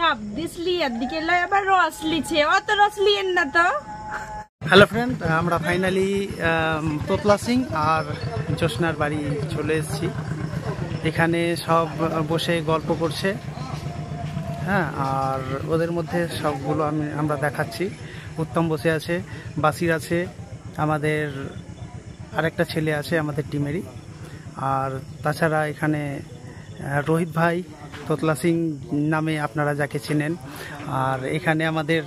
ছাব্বিশ লিয়ার দিকে লয় আবার রস লিছে, অত রস লিয়েন না তো। হ্যালো ফ্রেন্ড, আমরা ফাইনালি তোতলা সিং আর জোসনার বাড়ি চলে এসেছি। এখানে সব বসে গল্প করছে, হ্যাঁ, আর ওদের মধ্যে সবগুলো আমরা দেখাচ্ছি। উত্তম বসে আছে, বাসির আছে, আমাদের আরেকটা ছেলে আছে আমাদের টিমেরই, আর তাছাড়া এখানে রোহিত ভাই, তোতলা সিং নামে আপনারা যাকে চেনেন, আর এখানে আমাদের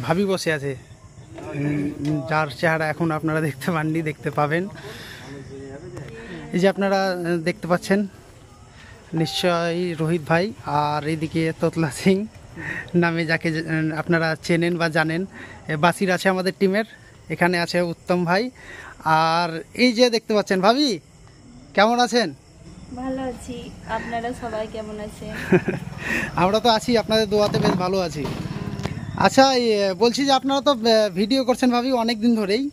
ভাবি বসে আছে, যার চেহারা এখন আপনারা দেখতে পাননি, দেখতে পাবেন। এই যে আপনারা দেখতে পাচ্ছেন নিশ্চয়ই রোহিত ভাই, আর এইদিকে তোতলা সিং নামে যাকে আপনারা চেনেন বা জানেন। বাসির আছে আমাদের টিমের, এখানে আছে উত্তম ভাই, আর এই যে দেখতে পাচ্ছেন ভাবি, কেমন আছেন? ভালো আছি, আপনারা সবাই কেমন আছেন? আমরা তো আছি, আপনাদের দোয়াতে বেশ ভালো আছি। আচ্ছা, বলছি যে আপনারা তো ভিডিও করছেন ভাবি অনেক দিন ধরেই,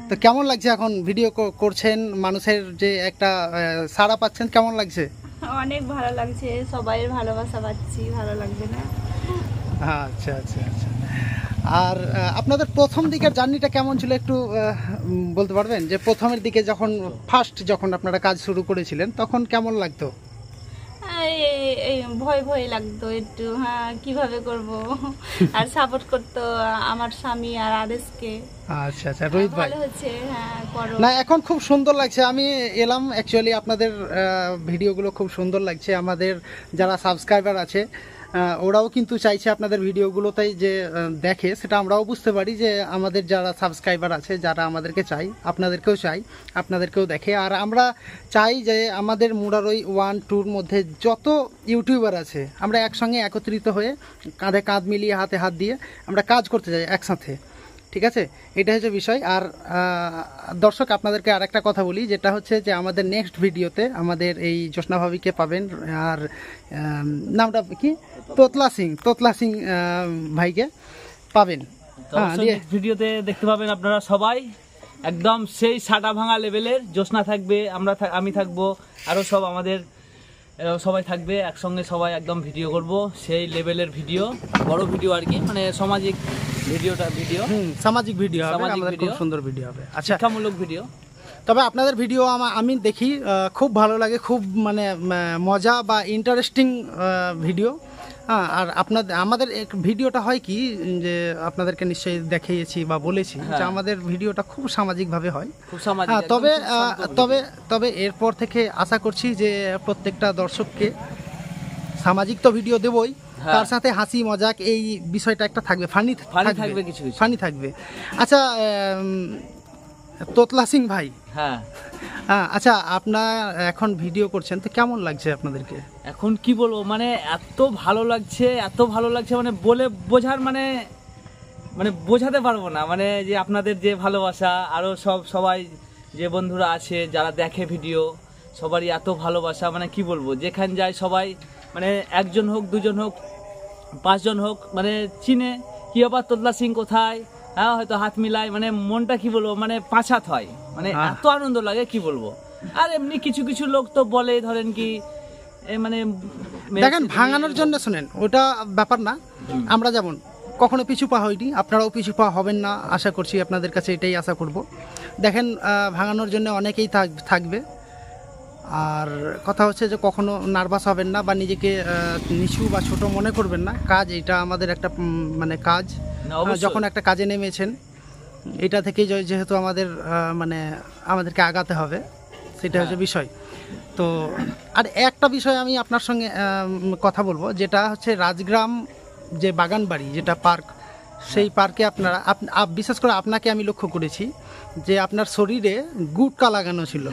তো কেমন লাগছে এখন ভিডিও করছেন, মানুষের যে একটা সাড়া পাচ্ছেন, কেমন লাগছে? অনেক ভালো লাগছে, সবাইয়ের ভালোবাসা পাচ্ছি, ভালো লাগবে না? আচ্ছা আচ্ছা আচ্ছা। আর আপনাদের প্রথম দিকের জার্নিটা কেমন ছিল একটু বলতে পারবেন? যে প্রথমের দিকে যখন আপনারা কাজ শুরু করেছিলেন তখন কেমন লাগতো? এই ভয় ভয় লাগতো একটু, হ্যাঁ, কিভাবে করব। আর সাপোর্ট করতো আমার স্বামী আর আদেশকে। আচ্ছা আচ্ছা, রোহিত ভাই ভালো হচ্ছে, হ্যাঁ করো। না, এখন খুব সুন্দর লাগছে। আমি এলাম অ্যাকচুয়ালি, আপনাদের ভিডিওগুলো খুব সুন্দর লাগছে। আমাদের যারা সাবস্ক্রাইবার আছে ওরাও কিন্তু চাইছে আপনাদের ভিডিওগুলোতেই যে দেখে, সেটা আমরাও বুঝতে পারি যে আমাদের যারা সাবস্ক্রাইবার আছে, যারা আমাদেরকে চাই, আপনাদেরকেও চাই, আপনাদেরকেও দেখে। আর আমরা চাই যে আমাদের মুরারই 1-2-র মধ্যে যত ইউটিউবার আছে আমরা একসঙ্গে একত্রিত হয়ে কাঁধে কাঁধ মিলিয়ে হাতে হাত দিয়ে আমরা কাজ করতে চাই একসাথে, ঠিক আছে? এটা হচ্ছে বিষয়। আর দর্শক, আপনাদেরকে আর একটা কথা বলি, যেটা হচ্ছে যে আমাদের নেক্সট ভিডিওতে আমাদের এই জোসনা ভাবিকে পাবেন, আর নামটা কি, তোতলা সিং ভাইকে পাবেন। ভিডিওতে দেখতে পাবেন আপনারা সবাই, একদম সেই সাটা ভাঙা লেভেলের জোসনা থাকবে, আমি থাকবো, আরও সব আমাদের সবাই থাকবে একসঙ্গে, সবাই একদম ভিডিও করব, সেই লেভেলের ভিডিও, বড় ভিডিও আর কি, মানে সামাজিক সামাজিক ভিডিও হবে, আমাদের খুব সুন্দর ভিডিও হবে, আচ্ছা, শিক্ষামূলক ভিডিও। তবে আপনাদের ভিডিও আমি দেখি, খুব ভালো লাগে, খুব মানে মজা বা ইন্টারেস্টিং ভিডিও। হ্যাঁ, আর আমাদের ভিডিওটা হয় কি, যে আপনাদেরকে নিশ্চয়ই দেখিয়েছি বা বলেছি যে আমাদের ভিডিওটা খুব সামাজিকভাবে হয়, খুব সামাজিক। তবে এরপর থেকে আশা করছি যে প্রত্যেকটা দর্শককে সামাজিক তো ভিডিও দেবই, তার সাথে হাসি মজাক এই বিষয়টা একটা থাকবে, ফানি থাকবে, কিছু ফানি থাকবে। আচ্ছা, তোতলা সিং ভাই, হ্যাঁ, আচ্ছা, আপনার এখন ভিডিও করছেন, তো কেমন লাগছে আপনাদেরকে? এখন কি বলবো, মানে এত ভালো লাগছে, মানে বলে বোঝার মানে বোঝাতে পারবো না, মানে যে আপনাদের যে ভালোবাসা, আরও সবাই যে বন্ধুরা আছে যারা দেখে ভিডিও, সবারই এত ভালোবাসা, মানে কি বলবো, যেখানে যায় সবাই, মানে একজন হোক, দুজন হোক, 5 জন হোক, মানে চিনে, কি ব্যাপার তোতলা সিং কোথায়, হ্যাঁ, হয়তো হাত মিলায়, মানে মনটা কি বলবো, মানে 5 হাত হয়, মানে এত আনন্দ লাগে, কি বলবো। আর এমনি কিছু লোক তো বলে, ধরেন কি, মানে দেখেন, ভাঙানোর জন্য শোনেন, ওটা ব্যাপার না। আমরা যেমন কখনো পিছু পা হইনি, আপনারাও পিছু পা হবেন না, আশা করছি, আপনাদের কাছে এটাই আশা করব। দেখেন, ভাঙানোর জন্য অনেকেই থাকবে, আর কথা হচ্ছে যে কখনো নার্ভাস হবেন না বা নিজেকে নিচু বা ছোট মনে করবেন না। কাজ এটা আমাদের একটা মানে কাজ, যখন একটা কাজে নেমেছেন, এটা থেকেই যেহেতু আমাদেরকে আগাতে হবে, সেটা হচ্ছে বিষয়। তো আর একটা বিষয় আমি আপনার সঙ্গে কথা বলবো, যেটা হচ্ছে রাজগ্রাম যে বাগান বাড়ি, যেটা পার্ক, সেই পার্কে আপনারা বিশেষ করে আপনাকে আমি লক্ষ্য করেছি যে আপনার শরীরে গুটকা লাগানো ছিল,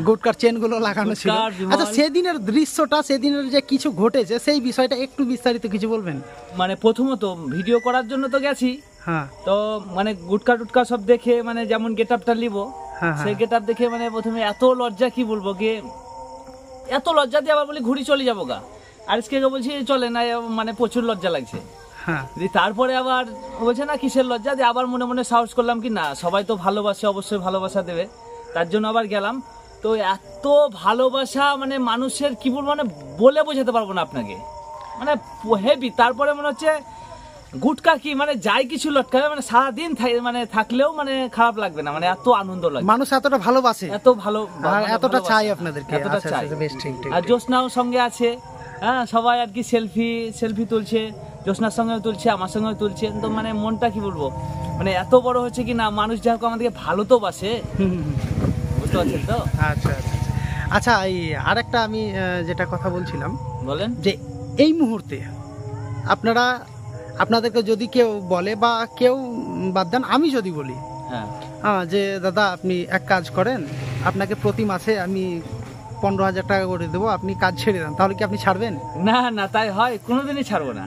গুটকার চেনগুলো লাগানো ছিল। আচ্ছা, সেদিনের দৃশ্যটা, সেদিনের যে কিছু ঘটেছে, সেই বিষয়টা একটু বিস্তারিত কিছু বলবেন? মানে প্রথমত ভিডিও করার জন্য তো গেছি, হ্যাঁ, তো মানে গুটকা সব দেখে, মানে যেমন গেট আপটা নিব, সেই গেট আপ দেখে মানে প্রথমে এত লজ্জা, কি বলবো, এত লজ্জা দিয়ে আবার বলি ঘুরি চলে যাবো গা, আর বলছি চলে না, মানে প্রচুর লজ্জা লাগছে। তারপরে আবার বলছে না কিসের লজ্জা, দিয়ে আবার মনে মনে সাহস করলাম কি না, সবাই তো ভালোবাসে, অবশ্যই ভালোবাসা দেবে, তার জন্য আবার গেলাম। তো এত ভালোবাসা, মানে মানুষের কি বলবো, মানে বলে বোঝাতে পারবো না আপনাকে, মানে হেভি। তারপরে মনে হচ্ছে গুটকা কি মানে যাই কিছু লটকাবে মানে সারাদিন মানে থাকলেও মানে খারাপ লাগবে না, মানে এত আনন্দ লাগে। মানুষ এতটা ভালোবাসে, এত ভালো, আর এতটা চাই আপনাদেরকে। এতটা আচ্ছা, চাই। আচ্ছা, বেশ, ঠিক ঠিক। আর জ্যোৎস্নাও সঙ্গে আছে, হ্যাঁ, সবাই আর কি সেলফি তুলছে, জ্যোৎস্নার সঙ্গেও তুলছে, আমার সঙ্গেও তুলছে। তো মানে মনটা কি বলবো, মানে এত বড় হচ্ছে কি না, মানুষ যাকে আমাদেরকে ভালো তো বাসে, বুঝতে পারছেন তো? আচ্ছা আচ্ছা আচ্ছা, এই আরেকটা আমি যেটা কথা বলছিলাম, বলেন, যে এই মুহূর্তে আপনাদেরকে যদি কেউ বলে, বা কেউ বাদ দেন, আমি যদি বলি যে দাদা আপনি এক কাজ করেন, আপনাকে প্রতি মাসে আমি 15,000 টাকা করে দেবো, আপনি কাজ ছেড়ে দেন, তাহলে কি আপনি ছাড়বেন? না না, তাই হয়, কোনোদিনই ছাড়বো না।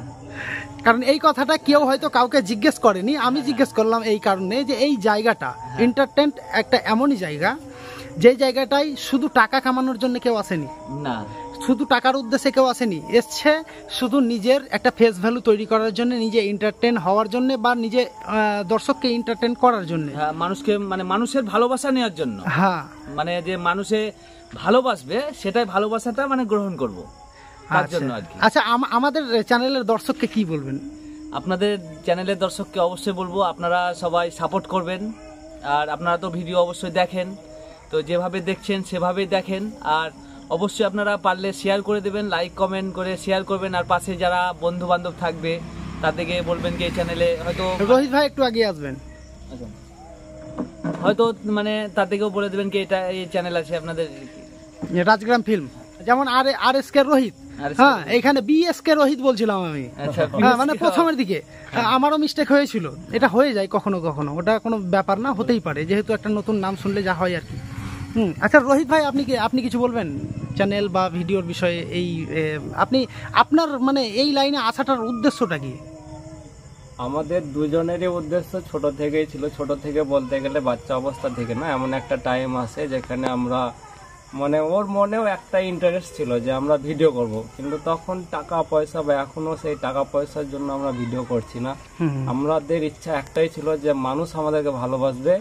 কারণ এই কথাটা কেউ হয়তো কাউকে জিজ্ঞেস করেনি, আমি জিজ্ঞেস করলাম এই কারণে যে এই জায়গাটা এন্টারটেইনমেন্ট একটা এমনই জায়গা, যে জায়গাটাই শুধু টাকা কামানোর জন্য কেউ আসেনি, না শুধু টাকার উদ্দেশ্যে কেউ আসেনি, এসছে শুধু নিজের একটা ফেস ভ্যালু তৈরি করার জন্য, নিজে এন্টারটেইন হওয়ার জন্য, বা নিজে দর্শককে এন্টারটেইন করার জন্য, মানুষকে মানে মানুষের ভালোবাসা নেওয়ার জন্য। হ্যাঁ, মানে যে মানুষে ভালোবাসবে সেটাই ভালোবাসাটা মানে গ্রহণ করবো তার জন্য আর কি। আচ্ছা, আমাদের চ্যানেলের দর্শককে কি বলবেন? আপনাদের চ্যানেলের দর্শককে অবশ্যই বলবো আপনারা সবাই সাপোর্ট করবেন, আর আপনারা তো ভিডিও অবশ্যই দেখেন, তো যেভাবে দেখছেন সেভাবেই দেখেন, আর অবশ্যই আপনারা পারলে শেয়ার করে দেবেন, লাইক কমেন্ট করে শেয়ার করবেন, আর পাশে যারা বন্ধু বান্ধব থাকবে তাদেরকে বলবেন কি এই চ্যানেলে হয়তো রোহিত ভাই একটু আগে আসবেন, হয়তো মানে তাদেরকেও বলে দেবেন কি এটা এই চ্যানেল আছে আপনাদের রাজগ্রাম ফিল্ম, যেমন RSK রোহিত, হ্যাঁ এখানে BSK রোহিত বলছিলাম আমি, মানে প্রথমের দিকে আমারও মিস্টেক হয়েছিল, এটা হয়ে যায় কখনো কখনো, ওটা কোনো ব্যাপার না, হতেই পারে, যেহেতু একটা নতুন নাম শুনলে যা হয় আর কি। আচ্ছা রোহিত ভাই, আপনি কিছু বলবেন চ্যানেল বা ভিডিওর বিষয়ে? এই আপনার মানে এই লাইনে আসাটার উদ্দেশ্যটা কি? আমাদের দুজনেরই উদ্দেশ্য ছোট থেকেই ছিল, ছোট থেকে বলতে গেলে বাচ্চা অবস্থা থেকে না, এমন একটা টাইম আসে যেখানে আমরা মানে ওর মনেও একটা ইন্টারেস্ট ছিল যে আমরা ভিডিও করব, কিন্তু তখন টাকা পয়সা বা এখনো সেই টাকা পয়সার জন্য আমরা ভিডিও করছি না। আমাদের ইচ্ছা একটাই ছিল যে মানুষ আমাদেরকে ভালোবাসবে,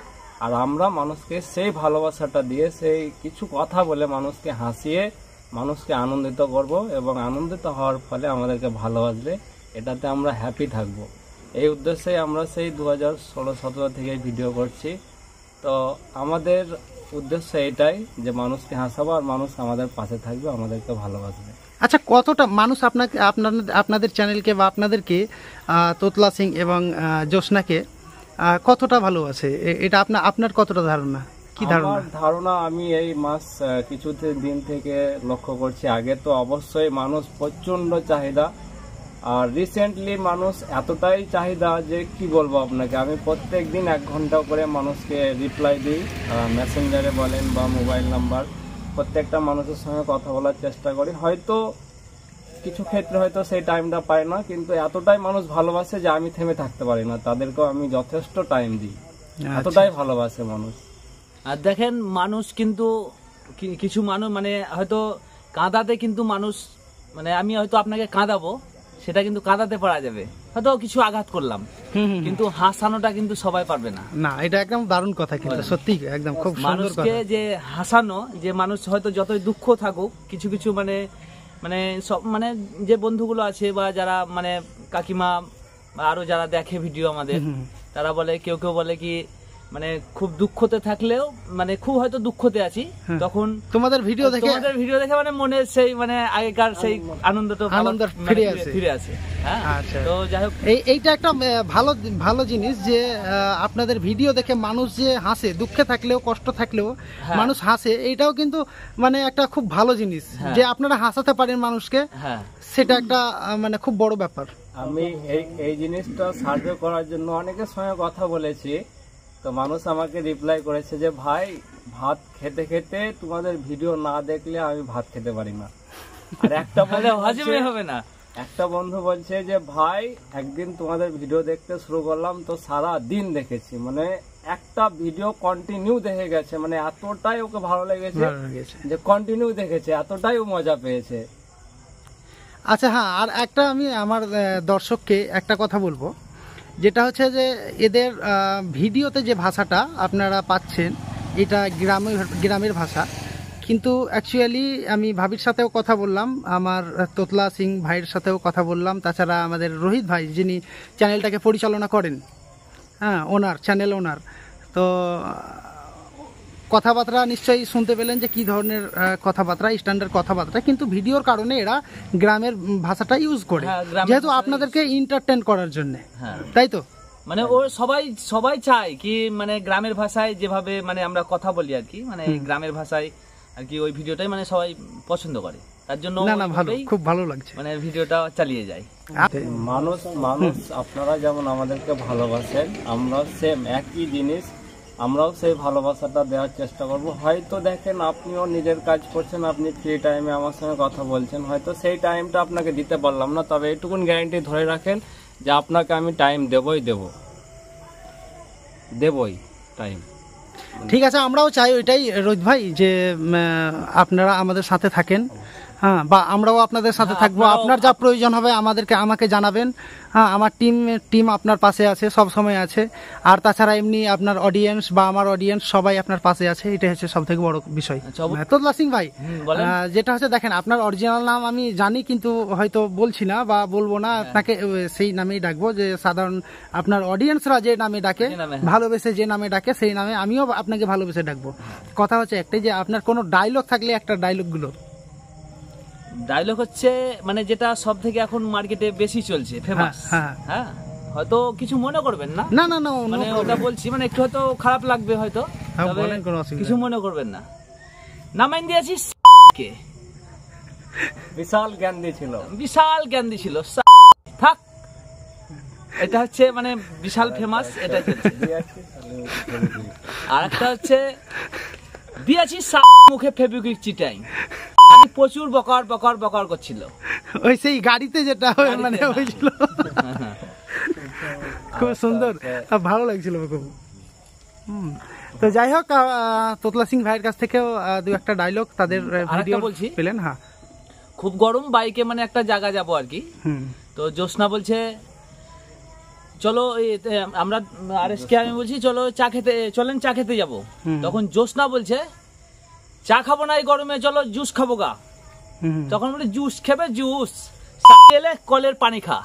আর আমরা মানুষকে সেই ভালোবাসাটা দিয়ে সেই কিছু কথা বলে মানুষকে হাসিয়ে মানুষকে আনন্দিত করব, এবং আনন্দিত হওয়ার ফলে আমাদেরকে ভালোবাসবে, এটাতে আমরা হ্যাপি থাকব। এই উদ্দেশ্যে আমরা সেই 2016-17 থেকে ভিডিও করছি। তো আমাদের উদ্দেশ্য এটাই যে মানুষকে হাসাবো, আর মানুষ আমাদের পাশে থাকবে, আমাদেরকে ভালোবাসবে। আচ্ছা, কতটা মানুষ আপনাদের চ্যানেলকে বা আপনাদেরকে, তোতলা সিং এবং জ্যোৎস্নাকে কতটা ভালোবাসে, এটা আপনার কতটা ধারণা? কি ধারণা আমি এই মাস কিছু দিন থেকে লক্ষ্য করছি। আগে তো অবশ্যই মানুষ প্রচন্ড চাহিদা, আর রিসেন্টলি মানুষ এতটাই চাহিদা যে কি বলবো আপনাকে, আমি প্রত্যেক দিন 1 ঘন্টা করে মানুষকে রিপ্লাই দিই, মেসেঞ্জারে বলেন বা মোবাইল নাম্বার, প্রত্যেকটা মানুষের সঙ্গে কথা বলার চেষ্টা করি। হয়তো কিছু ক্ষেত্রে হয়তো সেই টাইমটা পাই না, কিন্তু এতটাই মানুষ ভালোবাসে যে আমি থেমে থাকতে পারি না, তাদেরকেও আমি যথেষ্ট টাইম দিই, এতটাই ভালোবাসে মানুষ। আর দেখেন মানুষ কিন্তু কিছু মানুষ মানে হয়তো কাঁদাতে, কিন্তু মানুষ মানে আমি হয়তো আপনাকে কাঁদাবো, সেটা কিন্তু কাঁদাতে পারা যাবে, হয়তো কিছু আঘাত করলাম, কিন্তু হাসানোটা কিন্তু সবাই পারবে না। না, এটা একদম দারুণ কথা, কিন্তু সত্যি একদম খুব সুন্দর কথা। মানুষকে যে হাসানো, যে মানুষ হয়তো যতই দুঃখ থাকুক, কিছু কিছু মানে সব মানে যে বন্ধুগুলো আছে বা যারা মানে কাকিমা আরো যারা দেখে ভিডিও আমাদের, তারা বলে, কেউ বলে কি মানে খুব দুঃখতে থাকলেও মানে খুব হয়তো দুঃখতে আছি, তখন তোমাদের ভিডিও দেখে মানে মনে সেই মানে আগেকার সেই আনন্দ ফিরে আসে। আচ্ছা, তো যাই হোক, এইটা একটা ভালো জিনিস যে আপনাদের ভিডিও দেখে মানুষ যে হাসে, দুঃখে থাকলেও কষ্ট থাকলেও মানুষ হাসে, এইটাও কিন্তু মানে একটা খুব ভালো জিনিস, যে আপনারা হাসাতে পারেন মানুষকে, সেটা একটা মানে খুব বড় ব্যাপার। আমি এই জিনিসটা সার্ভে করার জন্য অনেকের সঙ্গে কথা বলেছি, তো মানুষ আমাকে রিপ্লাই করেছে যে ভাই, ভাত খেতে খেতে তোমাদের ভিডিও না দেখলে আমি ভাত খেতে পারি না। আর একটা বন্ধু বলছে যে ভাই, একদিন তোমাদের ভিডিও দেখতে শুরু করলাম, তো সারা দিন দেখেছি, মানে একটা ভিডিও কন্টিনিউ দেখে গেছে, মানে এতটাই ওকে ভালো লেগেছে যে কন্টিনিউ দেখেছে, এতটাই ও মজা পেয়েছে। আচ্ছা, হ্যাঁ, আর একটা আমি আমার দর্শককে একটা কথা বলবো, যেটা হচ্ছে যে এদের ভিডিওতে যে ভাষাটা আপনারা পাচ্ছেন, এটা গ্রামের ভাষা, কিন্তু অ্যাকচুয়ালি আমি ভাবির সাথেও কথা বললাম, আমার তোতলা সিং ভাইয়ের সাথেও কথা বললাম, তাছাড়া আমাদের রোহিত ভাই যিনি চ্যানেলটাকে পরিচালনা করেন, হ্যাঁ ওনার চ্যানেল ওনার, তো কথাবার্তা নিশ্চয়ই শুনতে পেলেন যে কী ধরনের কথাবার্তা, স্ট্যান্ডার্ড কথাবার্তা, কিন্তু ভিডিওর কারণে এরা গ্রামের ভাষাটা ইউজ করে, হ্যাঁ, গ্রামের যেহেতু ভাষায় আপনাদেরকে এন্টারটেইন করার জন্য, হ্যাঁ তাই তো? মানে ও সবাই চায় কি মানে গ্রামের ভাষায় যেভাবে মানে আমরা কথা বলি আর কি, মানে গ্রামের ভাষায় আর কি ওই ভিডিওটাই মানে সবাই পছন্দ করে, তার জন্য না ভালো, ওইভাবেই খুব ভালো লাগছে মানে ভিডিওটা চালিয়ে যায়। মানুষ আপনারা যেমন আমাদেরকে ভালোবাসেন, আমরা সেম একই জিনিস, আমরাও সেই ভালোবাসাটা দেওয়ার চেষ্টা করব। হয়তো দেখেন আপনিও নিজের কাজ করছেন, আপনি ফ্রি টাইমে আমার সঙ্গে কথা বলছেন, হয়তো সেই টাইমটা আপনাকে দিতে পারলাম না, তবে এটুকুন গ্যারান্টি ধরে রাখেন যে আপনাকে আমি টাইম দেবই টাইম। ঠিক আছে, আমরাও চাই ওইটাই রোহিত ভাই, যে আপনারা আমাদের সাথে থাকেন, হ্যাঁ, বা আমরাও আপনাদের সাথে থাকবো। আপনার যা প্রয়োজন হবে আমাকে জানাবেন, হ্যাঁ, আমার টিম আপনার পাশে আছে, সব সময় আছে। আর তাছাড়া এমনি আপনার অডিয়েন্স বা আমার অডিয়েন্স সবাই আপনার পাশে আছে, এটাই হচ্ছে সব থেকে বড় বিষয়। তোতলা সিং ভাই, যেটা হচ্ছে দেখেন, আপনার অরিজিনাল নাম আমি জানি, কিন্তু হয়তো বলছি না বা বলবো না, আপনাকে সেই নামেই ডাকবো, যে সাধারণ আপনার অডিয়েন্সরা যে নামে ডাকে, ভালোবেসে যে নামে ডাকে, সেই নামে আমিও আপনাকে ভালোবেসে ডাকবো। কথা হচ্ছে একটাই, যে আপনার কোনো ডায়লগ থাকলে একটা ডায়লগ হচ্ছে মানে যেটা সব থেকে এখন মার্কেটে বেশি চলছে, ফেমাস, হ্যাঁ হয়তো কিছু মনে করবেন না, না মানে ওটা বলছি, মানে একটু হয়তো খারাপ লাগবে হয়তো, তবে কিছু মনে করবেন না। নামাইন দিয়েছিস কে, বিশাল জ্ঞান ছিল থাক, এটা হচ্ছে মানে বিশাল ফেমাস, এটা চলছে। আর একটা হচ্ছে দিয়েছিস মুখে ফেবিকুইক চিটাই, প্রচুর বকার করছিল, ওই সেই গাড়িতে যেটা মানে হয়েছিল, খুব সুন্দর, ভালো লাগছিল খুব। তো যাই হোক, তোতলা সিং ভাইয়ের কাছ থেকেও দু একটা ডায়লগ তাদের ভিডিও বলছি পেলেন। হ্যাঁ, খুব গরম, বাইকে মানে একটা জায়গা যাবো আর কি, তো জ্যোৎস্না বলছে চলো, আমরা আরএসকে আমি বলছি চলো চলেন চা খেতে যাবো, তখন জ্যোৎস্না বলছে চা খাবো না এই গরমে, চলো জুস খাবো গা। তখন বলে জুস খাবে, জুস এলে কলের পানি খা।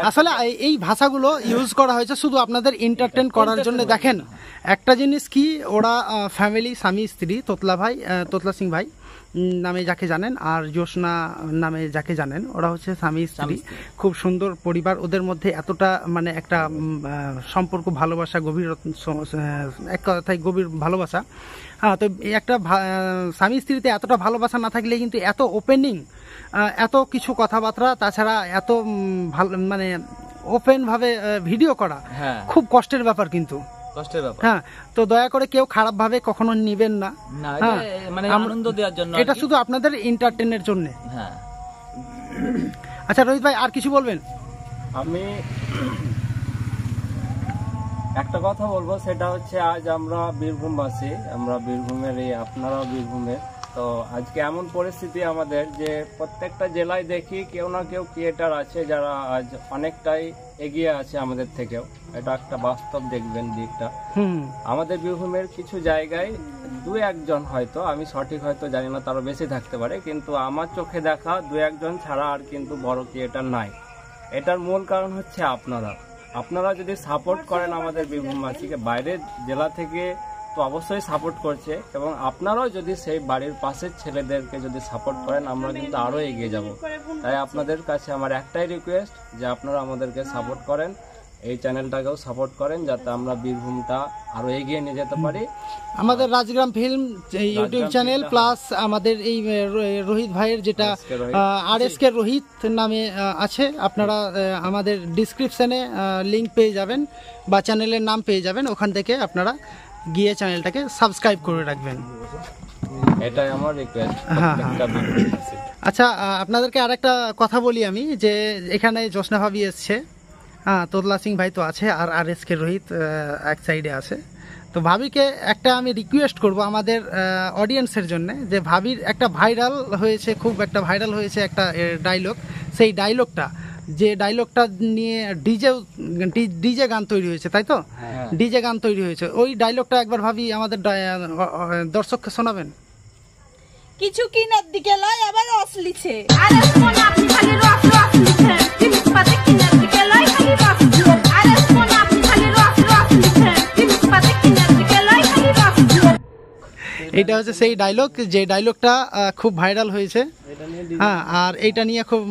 আসলে এই ভাষাগুলো ইউজ করা হয়েছে শুধু আপনাদের এন্টারটেইন করার জন্য। দেখেন একটা জিনিস কি, ওরা ফ্যামিলি, স্বামী স্ত্রী, তোতলা সিং ভাই নামে যাকে জানেন আর জ্যোৎস্না নামে যাকে জানেন, ওরা হচ্ছে স্বামী স্ত্রী, খুব সুন্দর পরিবার। ওদের মধ্যে এতটা মানে একটা সম্পর্ক, ভালোবাসা, গভীর, এক কথায় গভীর ভালোবাসা। হ্যাঁ, তো একটা স্বামী স্ত্রীতে এতটা ভালোবাসা না থাকলে কিন্তু এত ওপেনিং, এত কিছু কথাবার্তা, তাছাড়া এত ভালো মানে ওপেন ভাবে ভিডিও করা খুব কষ্টের ব্যাপার, কিন্তু হ্যাঁ। তো দয়া করে কেউ খারাপ ভাবে কখনো নিবেন না, মানে আনন্দ দেওয়ার জন্য, এটা শুধু আপনাদের এন্টারটেইনের জন্য। আচ্ছা রোহিত ভাই, আর কিছু বলবেন? আমি একটা কথা বলবো, সেটা হচ্ছে আজ আমরা বীরভূমবাসী, আমরা বীরভূমের, আপনারাও বীরভূমের। তো আজকে এমন পরিস্থিতি আমাদের যে প্রত্যেকটা জেলায় দেখি কেউ না কেউ ক্রিয়েটার আছে যারা আজ অনেকটাই এগিয়ে আছে আমাদের থেকেও, এটা একটা বাস্তব দেখবেন দিকটা। আমাদের বীরভূমের কিছু জায়গায় দু একজন, হয়তো আমি সঠিক হয়তো জানি না, তারও বেশি থাকতে পারে, কিন্তু আমার চোখে দেখা দু একজন ছাড়া আর কিন্তু বড় ক্রিয়েটার নাই। এটার মূল কারণ হচ্ছে আপনারা যদি সাপোর্ট করেন আমাদের বীরভূমবাসীকে, বাইরের জেলা থেকে তো অবশ্যই সাপোর্ট করছে, এবং আপনারাও যদি সেই বাড়ির পাশের ছেলেদেরকে যদি সাপোর্ট করেন, আমরা কিন্তু আরও এগিয়ে যাব। তাই আপনাদের কাছে আমার একটাই রিকোয়েস্ট, যে আপনারা আমাদেরকে সাপোর্ট করেন, এই চ্যানেলটাকেও সাপোর্ট করেন, যাতে আমরা বীরভূমটা আরো এগিয়ে নিয়ে যেতে পারি। আমাদের Rajgram film YouTube channel, plus আমাদের এই রোহিত ভাইয়ের যেটা আরএসকে রোহিত নামে আছে, আপনারা আমাদের ডিসক্রিপশনে লিংক পেয়ে যাবেন বা চ্যানেলের নাম পেয়ে যাবেন, ওখান থেকে আপনারা গিয়ে চ্যানেলটাকে সাবস্ক্রাইব করে রাখবেন, এটাই আমার রিকোয়েস্ট। আচ্ছা, আপনাদেরকে আরেকটা কথা বলি আমি, যে এখানে জ্যোৎস্না ভাবি এসছে, হ্যাঁ, তোতলা সিং ভাই তো আছে, আর আরএসকে রোহিত এক সাইডে আছে। তো ভাবিকে একটা আমি রিকোয়েস্ট করব আমাদের অডিয়েন্সের জন্য, যে ভাবির একটা খুব একটা ভাইরাল হয়েছে একটা ডায়লগ, সেই ডায়লগটা যে ডায়লগটা নিয়ে ডিজে গান তৈরি হয়েছে, তাই তো? হ্যাঁ। ডিজে গান তৈরি হয়েছে, ওই ডায়লগটা একবার ভাবি আমাদের দর্শককে শোনাবেন। কিছু কিনার দিকে লয় আবার রস লিছে, আরে কোন আপনি খালি রস রস লিছেন, জিনিসপাতি কিনার দিকে লয় খালি রস লিছেন, আরে কোন আপনি খালি রস রস লিছেন, জিনিসপাতি কিনার দিকে লয় খালি রস লিছেন। এইটা হচ্ছে সেই ডায়লগ, যে ডায়লগটা খুব ভাইরাল হয়েছে। হ্যাঁ, আর এইটা নিয়ে খুব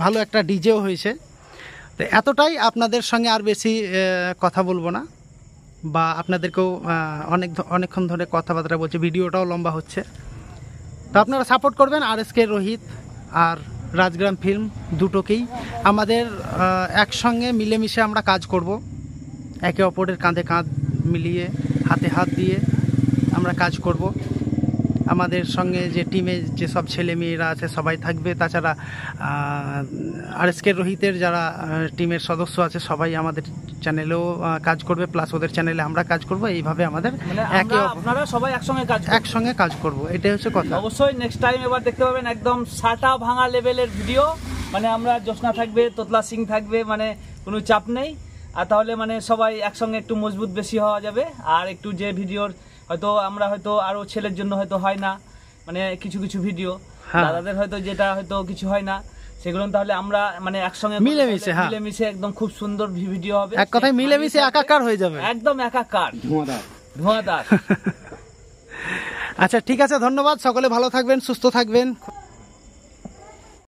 ভালো একটা ডিজেও হয়েছে। তো এতটাই, আপনাদের সঙ্গে আর বেশি কথা বলবো না, বা আপনাদেরকেও অনেকক্ষণ ধরে কথাবার্তা বলছে, ভিডিওটাও লম্বা হচ্ছে। তো আপনারা সাপোর্ট করবেন RSK রোহিত আর রাজগ্রাম ফিল্ম দুটোকেই। আমাদের একসঙ্গে মিলেমিশে আমরা কাজ করব, একে অপরের কাঁধে কাঁধ মিলিয়ে, হাতে হাত দিয়ে আমরা কাজ করব। আমাদের সঙ্গে যে টিমে যেসব ছেলে মেয়েরা আছে সবাই থাকবে, তাছাড়া RSK রোহিতের যারা টিমের সদস্য আছে সবাই আমাদের চ্যানেলেও কাজ করবে, প্লাস ওদের চ্যানেলে আমরা কাজ করব। এইভাবে আমাদের আপনারা সবাই একসঙ্গে কাজ করব, এটাই হচ্ছে কথা। অবশ্যই নেক্সট টাইম এবার দেখতে পাবেন একদম সাটা ভাঙা লেভেলের ভিডিও। মানে আমরা জোসনা থাকবে, তোতলা সিং থাকবে, মানে কোনো চাপ নেই। আর তাহলে মানে সবাই একসঙ্গে একটু মজবুত বেশি হওয়া যাবে। আর একটু যে ভিডিওর হয়তো আমরা হয়তো আরো ছেলের জন্য হয়তো হয় না, মানে কিছু কিছু ভিডিও দাদাদের হয়তো যেটা হয়তো কিছু হয় না, সেগুলো তাহলে আমরা মানে একসঙ্গে মিলেমিশে একদম খুব সুন্দর ভিডিও হবে। এক কথায় মিলেমিশে একাকার হয়ে যাবে, একদম একাকার, ধোঁয়াদার। আচ্ছা, ঠিক আছে, ধন্যবাদ। সকলে ভালো থাকবেন, সুস্থ থাকবেন।